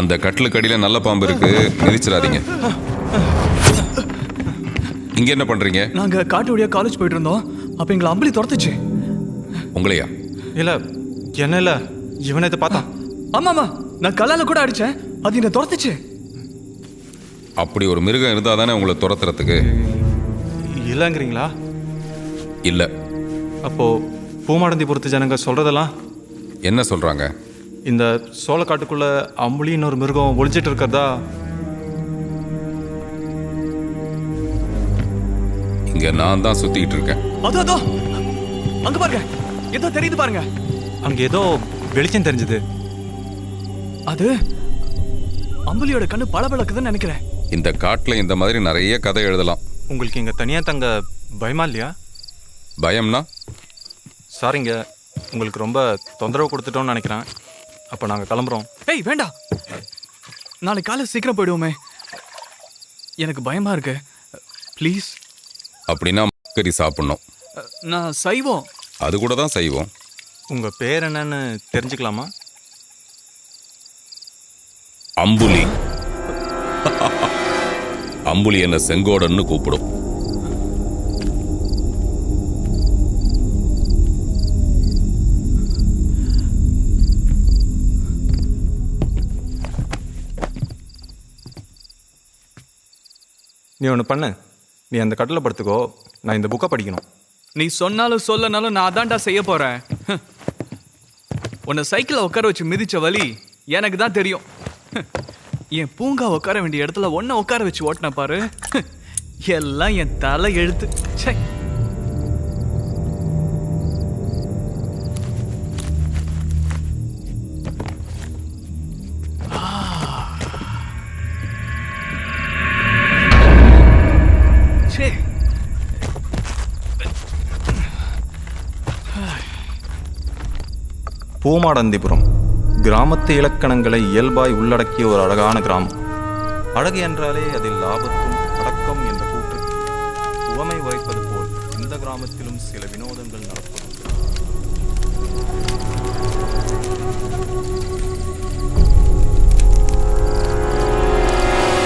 அந்த கட்டிலுக்கு அடியில் நல்ல பாம்பு இருக்கு, மிதிச்சிடாதீங்க. இங்க என்ன பண்றீங்க? நாங்க காட்டு வழியா காலேஜ் போயிட்டு இருந்தோம். அப்ப எங்களை அம்பளி துரத்துச்சு. உங்களையா? இல்ல என்ன இல்ல, இவனை இதை பார்த்தான். ஆமாமா, நான் கல்லால கூட அடிச்சேன், அது என்ன துரத்துச்சு. அப்படி ஒரு மிருகம் இருந்தா தானே உங்களை துரத்துறதுக்கு. இல்லைங்கிறீங்களா? இல்ல. அப்போ பூமாடந்திபுரத்து ஜனங்க சொல்றதெல்லாம் என்ன சொல்றாங்க? இந்த சோளக்காட்டுக்குள்ள அம்புலின்னு ஒரு மிருகம் ஒளிஞ்சிட்டு இருக்கிறதா. இங்க நான் தான் சுத்திட்டு இருக்கேன். அதோ அங்க பாருங்க, ஏதோ தெரியுது பாருங்க. அங்க ஏதோ வெளிச்சம் தெரிஞ்சது. அது அம்புலியோட கண்ணு பளபளக்குதுன்னு நினைக்கிறேன். இந்த காட்டுல இந்த மாதிரி நிறைய கதை எழுதலாம். உங்களுக்கு இங்க தனியா தங்க பயமா இல்லையா? பயம்னா? சாரிங்க, உங்களுக்கு ரொம்ப தொந்தரவு கொடுத்துட்டோம்னு நினைக்கிறேன். அப்போ நாங்கள் கிளம்புறோம். ஏய் வேண்டாம், நாளைக்கு காலை சீக்கிரம் போயிடுவோமே. எனக்கு பயமா இருக்கு, ப்ளீஸ். அப்படின்னா கறி சாப்பிடணும். நான் சைவம். அது கூட தான் செய்வோம். உங்கள் பேர் என்னன்னு தெரிஞ்சுக்கலாமா? அம்புலி. அம்புலி என்ன செங்கோடன்னு கூப்பிடும். நீ ஒன்று பண்ணு, நீ அந்த கட்டில் படுத்துக்கோ, நான் இந்த புக்கை படிக்கணும். நீ சொன்னாலும் சொல்லனாலும் நான் அதான்டா செய்ய போறேன். உன்னை சைக்கிளை உட்கார வச்சு மிதிச்ச வலி எனக்கு தான் தெரியும். என் பூங்கா உட்கார வேண்டிய இடத்துல ஒன்ன உட்கார வச்சு ஓட்டின பாரு. எல்லாம் என் தலை எழுத்து. சே, பூமாடந்திபுரம் கிராமத்து இலக்கணங்களை இயல்பாய் உள்ளடக்கிய ஒரு அழகான கிராமம். அழகு என்றாலே அதில் லாபத்தும் அடக்கம் என்ற கூற்று உவமை வைப்பது போல் இந்த கிராமத்திலும் சில வினோதங்கள் நடப்பது.